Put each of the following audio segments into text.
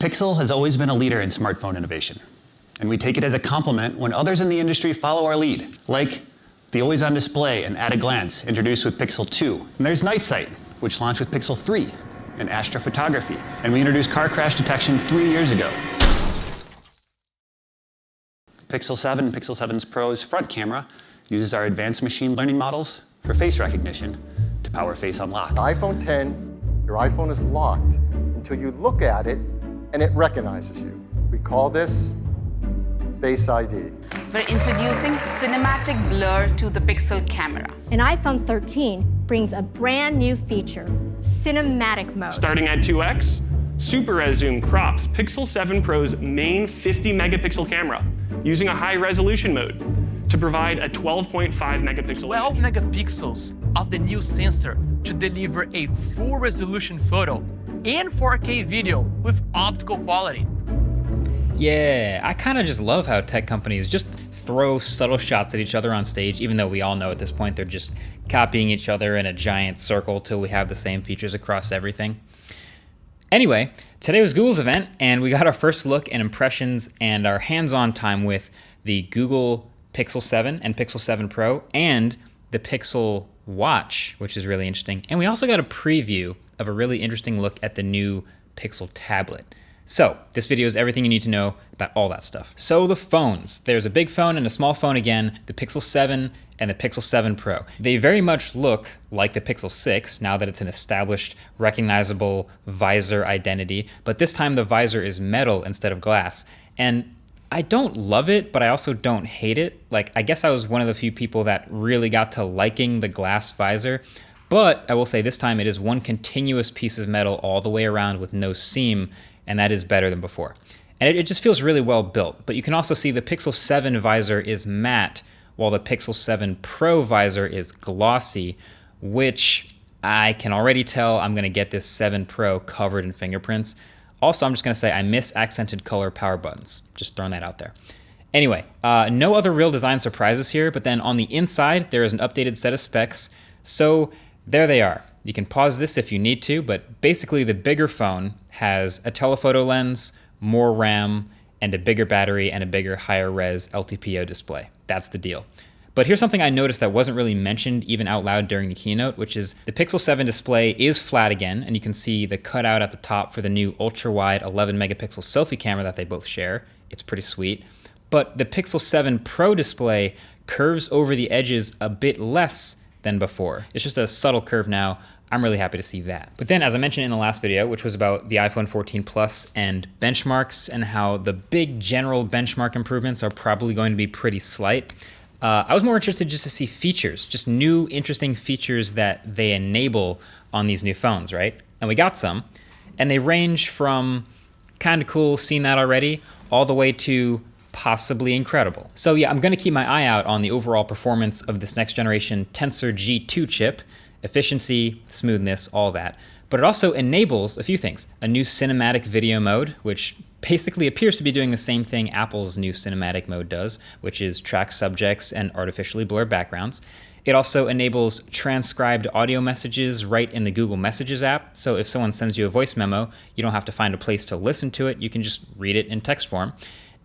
Pixel has always been a leader in smartphone innovation, and we take it as a compliment when others in the industry follow our lead, like the always-on display and at-a-glance introduced with Pixel 2. And there's Night Sight, which launched with Pixel 3, and astrophotography. And we introduced car crash detection 3 years ago. Pixel 7 and Pixel 7 Pro's front camera uses our advanced machine learning models for face recognition to power face unlock. iPhone 10, your iPhone is locked until you look at it and it recognizes you. We call this Face ID. We're introducing cinematic blur to the Pixel camera. And iPhone 13 brings a brand new feature, cinematic mode. Starting at 2x, Super Res Zoom crops Pixel 7 Pro's main 50 megapixel camera using a high resolution mode to provide a 12.5 megapixel 12 megapixels of the new sensor to deliver a full resolution photo and 4K video with optical quality. Yeah, I kind of just love how tech companies just throw subtle shots at each other on stage, even though we all know at this point they're just copying each other in a giant circle till we have the same features across everything. Anyway, today was Google's event, and we got our first look and impressions and our hands-on time with the Google Pixel 7 and Pixel 7 Pro and the Pixel Watch, which is really interesting. And we also got a preview of a really interesting look at the new Pixel tablet. So this video is everything you need to know about all that stuff. So the phones, there's a big phone and a small phone again, the Pixel 7 and the Pixel 7 Pro. They very much look like the Pixel 6 now that it's an established recognizable visor identity, but this time the visor is metal instead of glass. And I don't love it, but I also don't hate it. Like, I guess I was one of the few people that really got to liking the glass visor, but I will say this time it is one continuous piece of metal all the way around with no seam, and that is better than before. And it just feels really well built. But you can also see the Pixel 7 visor is matte, while the Pixel 7 Pro visor is glossy, which I can already tell I'm gonna get this 7 Pro covered in fingerprints. Also, I'm just gonna say I miss accented color power buttons. Just throwing that out there. Anyway, no other real design surprises here, but then on the inside, there is an updated set of specs. So there they are. You can pause this if you need to, but basically the bigger phone has a telephoto lens, more RAM, and a bigger battery and a bigger higher res LTPO display. That's the deal. But here's something I noticed that wasn't really mentioned even out loud during the keynote, which is the Pixel 7 display is flat again, and you can see the cutout at the top for the new ultra-wide 11 megapixel selfie camera that they both share. It's pretty sweet. But the Pixel 7 Pro display curves over the edges a bit less than before. It's just a subtle curve now. I'm really happy to see that. But then, as I mentioned in the last video, which was about the iPhone 14 Plus and benchmarks and how the big general benchmark improvements are probably going to be pretty slight, I was more interested just to see features, just new interesting features that they enable on these new phones, right? And we got some, and they range from kind of cool, seen that already, all the way to possibly incredible. So yeah, I'm gonna keep my eye out on the overall performance of this next generation Tensor G2 chip, efficiency, smoothness, all that. But it also enables a few things. A new cinematic video mode, which basically appears to be doing the same thing Apple's new cinematic mode does, which is track subjects and artificially blur backgrounds. It also enables transcribed audio messages right in the Google Messages app. So if someone sends you a voice memo, you don't have to find a place to listen to it. You can just read it in text form.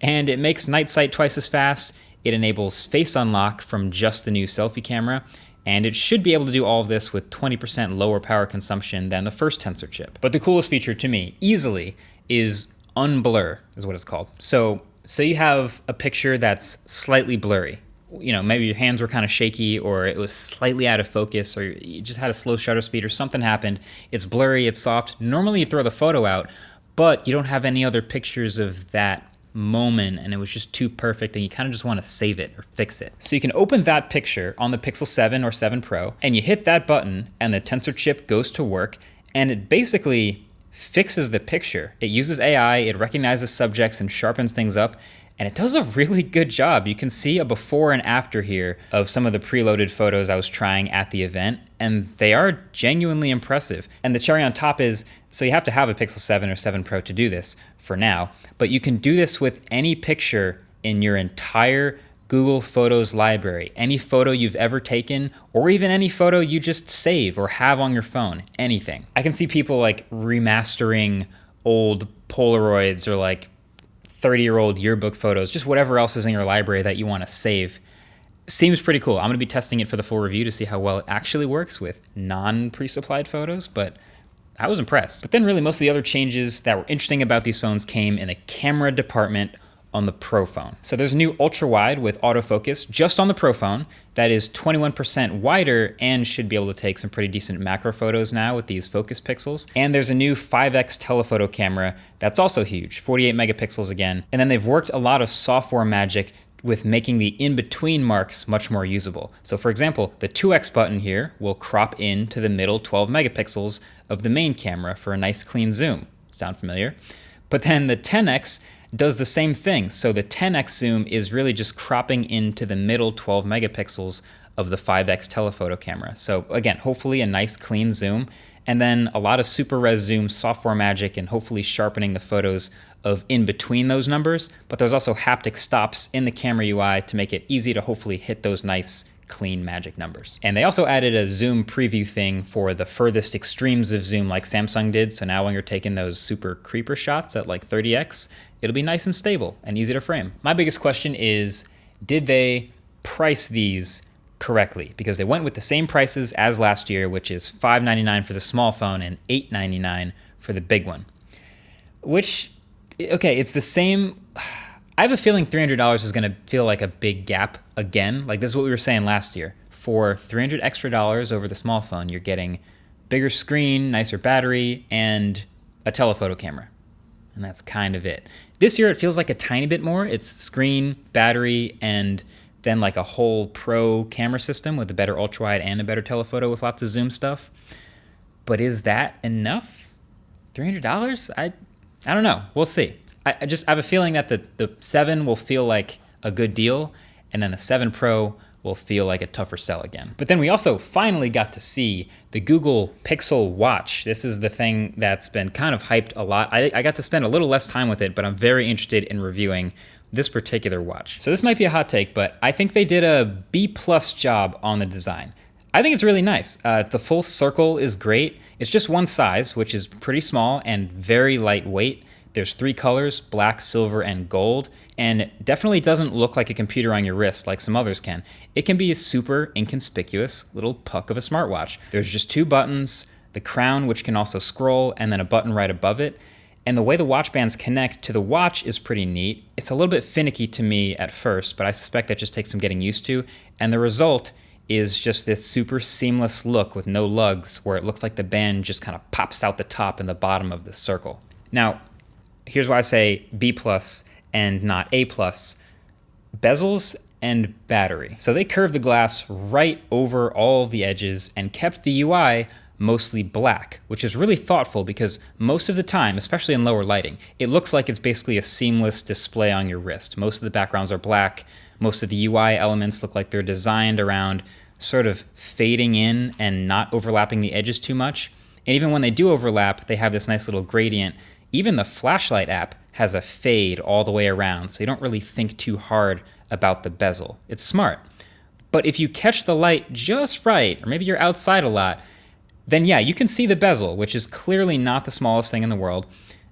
And it makes Night Sight twice as fast. It enables face unlock from just the new selfie camera. And it should be able to do all of this with 20% lower power consumption than the first Tensor chip. But the coolest feature to me, easily, is Unblur, is what it's called. So you have a picture that's slightly blurry. You know, maybe your hands were kind of shaky, or it was slightly out of focus, or you just had a slow shutter speed, or something happened. It's blurry, it's soft. Normally you throw the photo out, but you don't have any other pictures of that moment, and it was just too perfect, and you kind of just want to save it or fix it. So you can open that picture on the Pixel 7 or 7 Pro, and you hit that button, and the Tensor chip goes to work, and it basically fixes the picture. It uses AI, it recognizes subjects and sharpens things up, and it does a really good job. You can see a before and after here of some of the preloaded photos I was trying at the event, and they are genuinely impressive. And the cherry on top is, so you have to have a Pixel 7 or 7 Pro to do this for now, but you can do this with any picture in your entire Google Photos library. Any photo you've ever taken, or even any photo you just save or have on your phone, anything. I can see people like remastering old Polaroids or like 30-year-old yearbook photos, just whatever else is in your library that you want to save. Seems pretty cool. I'm going to be testing it for the full review to see how well it actually works with non-pre-supplied photos, but I was impressed. But then really most of the other changes that were interesting about these phones came in the camera department on the Pro phone. So there's a new ultra wide with autofocus just on the Pro phone that is 21% wider and should be able to take some pretty decent macro photos now with these focus pixels. And there's a new 5x telephoto camera that's also huge, 48 megapixels again. And then they've worked a lot of software magic with making the in-between marks much more usable. So for example, the 2x button here will crop into the middle 12 megapixels of the main camera for a nice clean zoom. Sound familiar? But then the 10x does the same thing. So the 10x zoom is really just cropping into the middle 12 megapixels of the 5x telephoto camera. So again, hopefully a nice clean zoom, and then a lot of super res zoom software magic and hopefully sharpening the photos of in between those numbers. But there's also haptic stops in the camera UI to make it easy to hopefully hit those nice clean magic numbers. And they also added a zoom preview thing for the furthest extremes of zoom like Samsung did. So now when you're taking those super creeper shots at like 30x, it'll be nice and stable and easy to frame. My biggest question is, did they price these correctly? Because they went with the same prices as last year, which is $599 for the small phone and $899 for the big one. Which, okay, it's the same. I have a feeling $300 is gonna feel like a big gap again. Like this is what we were saying last year. For $300 extra over the small phone, you're getting bigger screen, nicer battery, and a telephoto camera. And that's kind of it. This year it feels like a tiny bit more. It's screen, battery, and then like a whole pro camera system with a better ultra wide and a better telephoto with lots of zoom stuff. But is that enough? $300? I don't know. We'll see. I have a feeling that the 7 will feel like a good deal, and then the 7 Pro will feel like a tougher sell again. But then we also finally got to see the Google Pixel Watch. This is the thing that's been kind of hyped a lot. I got to spend a little less time with it, but I'm very interested in reviewing this particular watch. So this might be a hot take, but I think they did a B+ job on the design. I think it's really nice. The full circle is great. It's just one size, which is pretty small and very lightweight. There's 3 colors, black, silver, and gold, and definitely doesn't look like a computer on your wrist like some others can. It can be a super inconspicuous little puck of a smartwatch. There's just 2 buttons, the crown, which can also scroll, and then a button right above it. And the way the watch bands connect to the watch is pretty neat. It's a little bit finicky to me at first, but I suspect that just takes some getting used to. And the result is just this super seamless look with no lugs, where it looks like the band just kind of pops out the top and the bottom of the circle. Now, here's why I say B+ and not A+. Bezels and battery. So they curved the glass right over all the edges and kept the UI mostly black, which is really thoughtful because most of the time, especially in lower lighting, it looks like it's basically a seamless display on your wrist. Most of the backgrounds are black. Most of the UI elements look like they're designed around sort of fading in and not overlapping the edges too much. And even when they do overlap, they have this nice little gradient. Even the flashlight app has a fade all the way around, so you don't really think too hard about the bezel. It's smart. But if you catch the light just right, or maybe you're outside a lot, then yeah, you can see the bezel, which is clearly not the smallest thing in the world.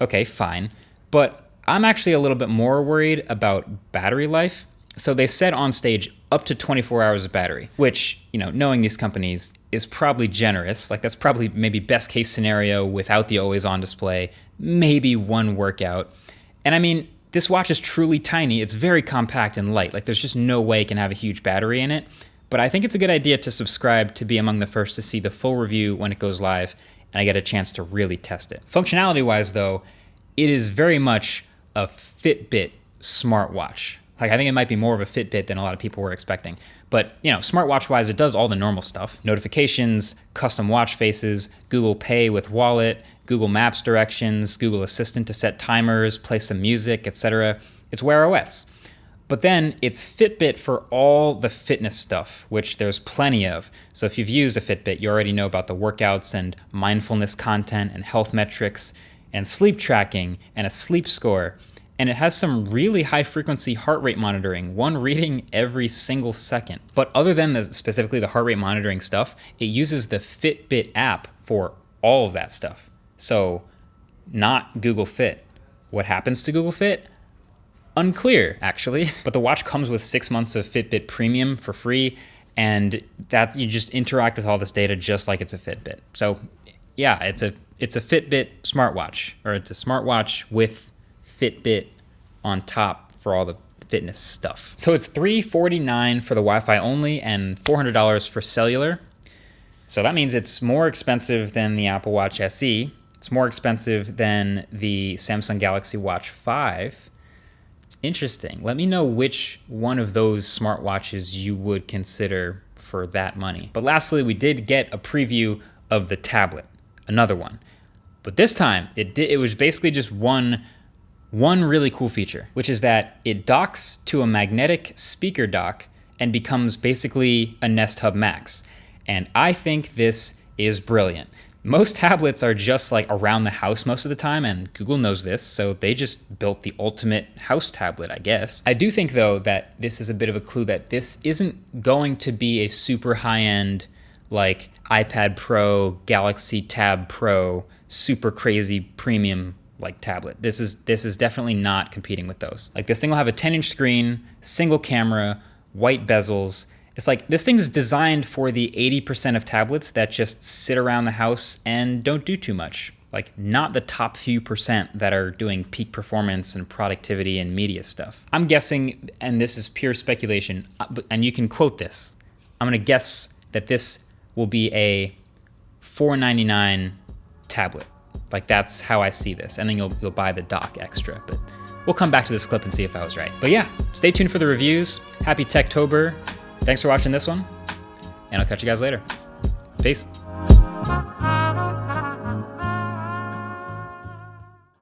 Okay, fine. But I'm actually a little bit more worried about battery life. So they said on stage up to 24 hours of battery, which, you know, knowing these companies is probably generous. Like that's probably maybe best case scenario without the always on display, maybe one workout. And I mean, this watch is truly tiny. It's very compact and light. Like there's just no way it can have a huge battery in it. But I think it's a good idea to subscribe to be among the first to see the full review when it goes live and I get a chance to really test it. Functionality-wise though, it is very much a Fitbit smartwatch. Like I think it might be more of a Fitbit than a lot of people were expecting. But you know, smartwatch-wise, it does all the normal stuff. Notifications, custom watch faces, Google Pay with wallet, Google Maps directions, Google Assistant to set timers, play some music, etc. It's Wear OS. But then it's Fitbit for all the fitness stuff, which there's plenty of. So if you've used a Fitbit, you already know about the workouts and mindfulness content and health metrics and sleep tracking and a sleep score. And it has some really high frequency heart rate monitoring, one reading every single second. But other than specifically the heart rate monitoring stuff, it uses the Fitbit app for all of that stuff. So not Google Fit. What happens to Google Fit? Unclear, actually. But the watch comes with 6 months of Fitbit Premium for free, and that you just interact with all this data just like it's a Fitbit. So yeah, it's a Fitbit smartwatch, or it's a smartwatch with Fitbit on top for all the fitness stuff. So it's $349 for the Wi-Fi only and $400 for cellular. So that means it's more expensive than the Apple Watch SE. It's more expensive than the Samsung Galaxy Watch 5. It's interesting. Let me know which one of those smartwatches you would consider for that money. But lastly, we did get a preview of the tablet, another one. But this time, it was basically just one really cool feature, which is that it docks to a magnetic speaker dock and becomes basically a Nest Hub Max. And I think this is brilliant. Most tablets are just like around the house most of the time, and Google knows this, so they just built the ultimate house tablet, I guess. I do think, though, that this is a bit of a clue that this isn't going to be a super high-end, like iPad Pro, Galaxy Tab Pro, super crazy premium like tablet. This is definitely not competing with those. Like, this thing will have a 10-inch screen, single camera, white bezels. It's like, this thing is designed for the 80% of tablets that just sit around the house and don't do too much. Like, not the top few percent that are doing peak performance and productivity and media stuff. I'm guessing, and this is pure speculation, and you can quote this, I'm gonna guess that this will be a $499 tablet. Like, that's how I see this. And then you'll buy the dock extra, but we'll come back to this clip and see if I was right. But yeah, stay tuned for the reviews. Happy Techtober. Thanks for watching this one, and I'll catch you guys later. Peace.